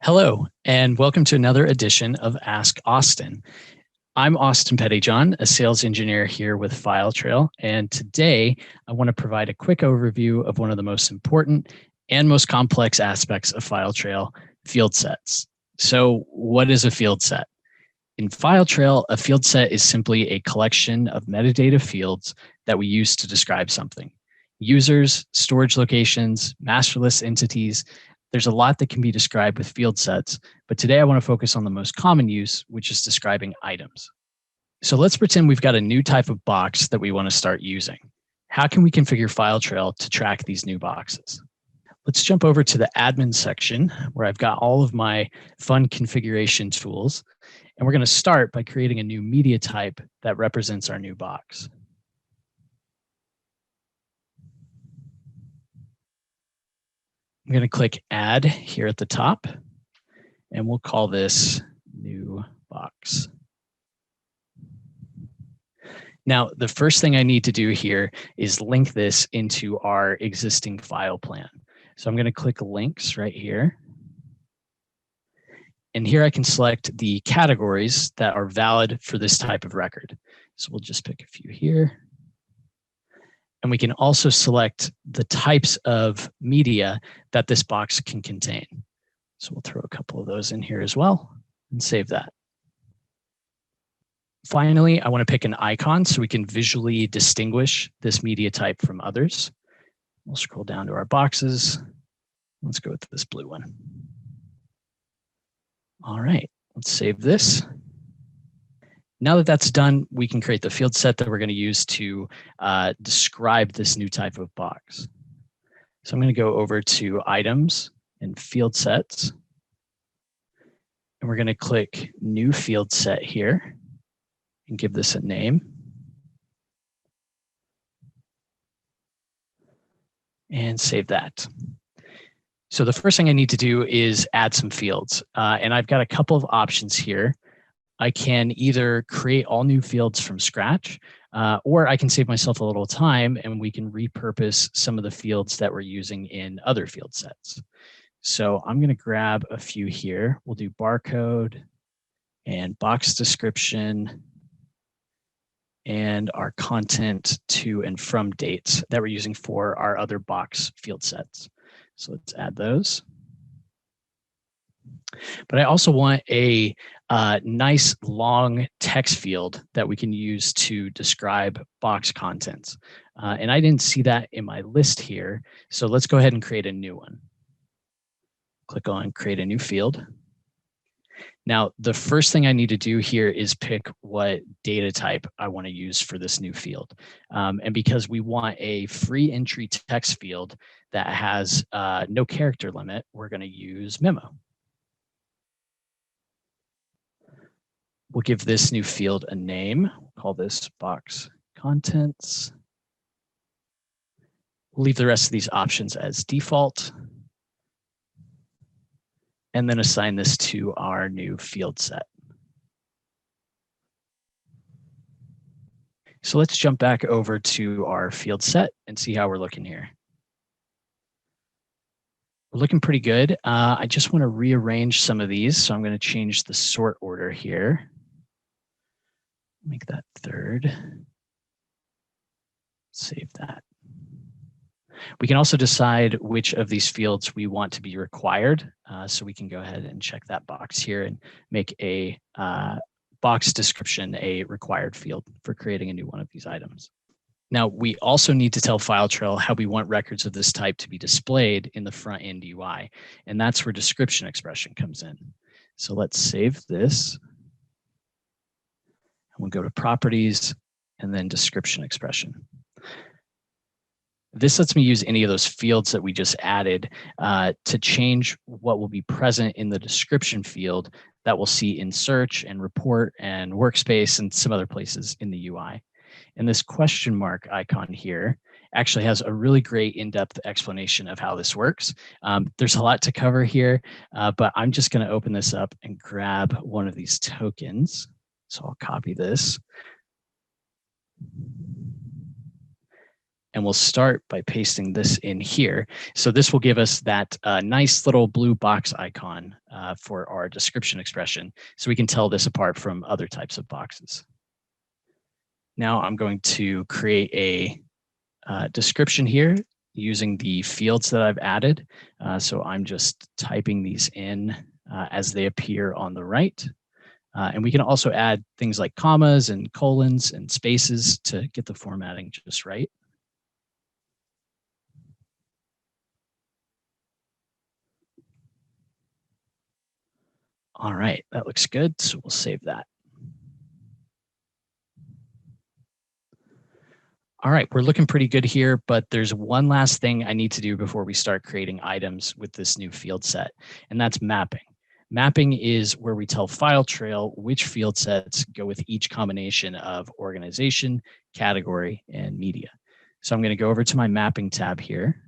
Hello, and welcome to another edition of Ask Austin. I'm Austin Pettyjohn, a sales engineer here with FileTrail, and today I want to provide a quick overview of one of the most important and most complex aspects of FileTrail, field sets. So what is a field set? In FileTrail, a field set is simply a collection of metadata fields that we use to describe something. Users, storage locations, master list entities. There's a lot that can be described with field sets, but today I want to focus on the most common use, which is describing items. So let's pretend we've got a new type of box that we want to start using. How can we configure FileTrail to track these new boxes? Let's jump over to the admin section where I've got all of my fun configuration tools. And we're going to start by creating a new media type that represents our new box. I'm going to click Add here at the top, and we'll call this New Box. Now, the first thing I need to do here is link this into our existing file plan. So I'm going to click Links right here. And here I can select the categories that are valid for this type of record. So we'll just pick a few here. And we can also select the types of media that this box can contain. So we'll throw a couple of those in here as well and save that. Finally, I want to pick an icon so we can visually distinguish this media type from others. We'll scroll down to our boxes. Let's go with this blue one. All right, let's save this. Now that that's done, we can create the field set that we're going to use to describe this new type of box. So I'm going to go over to Items and Field Sets. And we're going to click New Field Set here and give this a name. And save that. So the first thing I need to do is add some fields. And I've got a couple of options here. I can either create all new fields from scratch, or I can save myself a little time and we can repurpose some of the fields that we're using in other field sets. So I'm going to grab a few here. We'll do barcode and box description and our content to and from dates that we're using for our other box field sets. So let's add those. But I also want a nice long text field that we can use to describe box contents. And I didn't see that in my list here. So let's go ahead and create a new one. Click on Create a New Field. Now, the first thing I need to do here is pick what data type I want to use for this new field. And because we want a free entry text field that has no character limit, we're going to use memo. We'll give this new field a name. We'll call this box contents. We'll leave the rest of these options as default. And then assign this to our new field set. So let's jump back over to our field set and see how we're looking here. We're looking pretty good. I just want to rearrange some of these. So I'm going to change the sort order here. Make that third. Save that. We can also decide which of these fields we want to be required. So we can go ahead and check that box here and make a box description a required field for creating a new one of these items. Now, we also need to tell FileTrail how we want records of this type to be displayed in the front end UI. And that's where description expression comes in. So let's save this. We'll go to Properties and then Description Expression. This lets me use any of those fields that we just added to change what will be present in the description field that we'll see in Search and Report and Workspace and some other places in the UI. And this question mark icon here actually has a really great in-depth explanation of how this works. There's a lot to cover here, but I'm just going to open this up and grab one of these tokens. So I'll copy this. And we'll start by pasting this in here. So this will give us that nice little blue box icon for our description expression, so we can tell this apart from other types of boxes. Now I'm going to create a description here using the fields that I've added. So I'm just typing these in as they appear on the right. And we can also add things like commas and colons and spaces to get the formatting just right. All right, that looks good. So we'll save that. All right, we're looking pretty good here, but there's one last thing I need to do before we start creating items with this new field set, and that's mapping. Mapping is where we tell FileTrail which field sets go with each combination of organization, category, and media. So I'm going to go over to my mapping tab here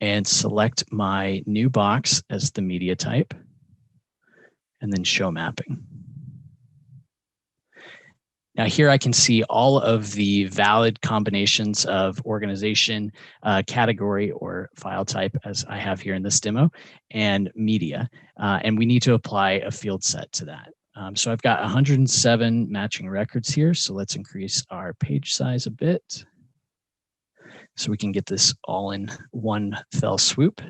and select my new box as the media type, and then show mapping. Now here I can see all of the valid combinations of organization, category, or file type, as I have here in this demo, and media. And we need to apply a field set to that. So I've got 107 matching records here. So let's increase our page size a bit so we can get this all in one fell swoop.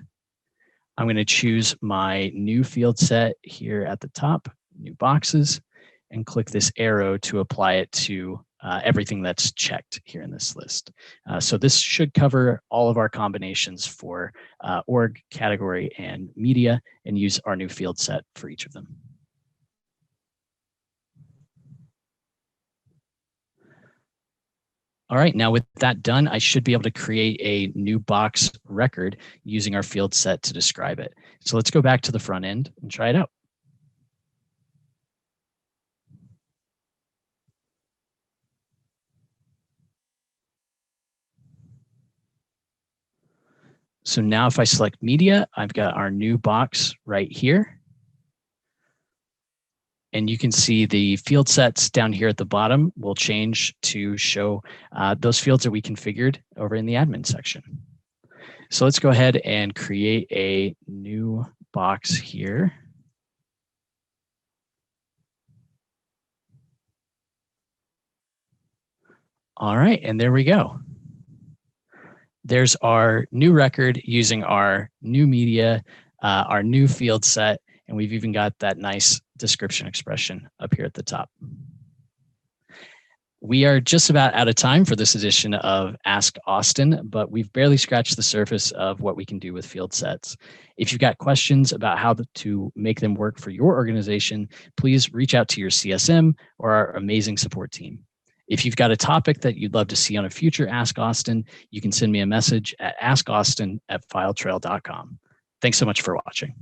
I'm going to choose my new field set here at the top, new boxes, and click this arrow to apply it to everything that's checked here in this list. So this should cover all of our combinations for org, category, and media, and use our new field set for each of them. All right, now with that done, I should be able to create a new box record using our field set to describe it. So let's go back to the front end and try it out. So now if I select media, I've got our new box right here. And you can see the field sets down here at the bottom will change to show those fields that we configured over in the admin section. So let's go ahead and create a new box here. All right, and there we go. There's our new record using our new media, our new field set, and we've even got that nice description expression up here at the top. We are just about out of time for this edition of Ask Austin, but we've barely scratched the surface of what we can do with field sets. If you've got questions about how to make them work for your organization, please reach out to your CSM or our amazing support team. If you've got a topic that you'd love to see on a future Ask Austin, you can send me a message at askaustin@filetrail.com. Thanks so much for watching.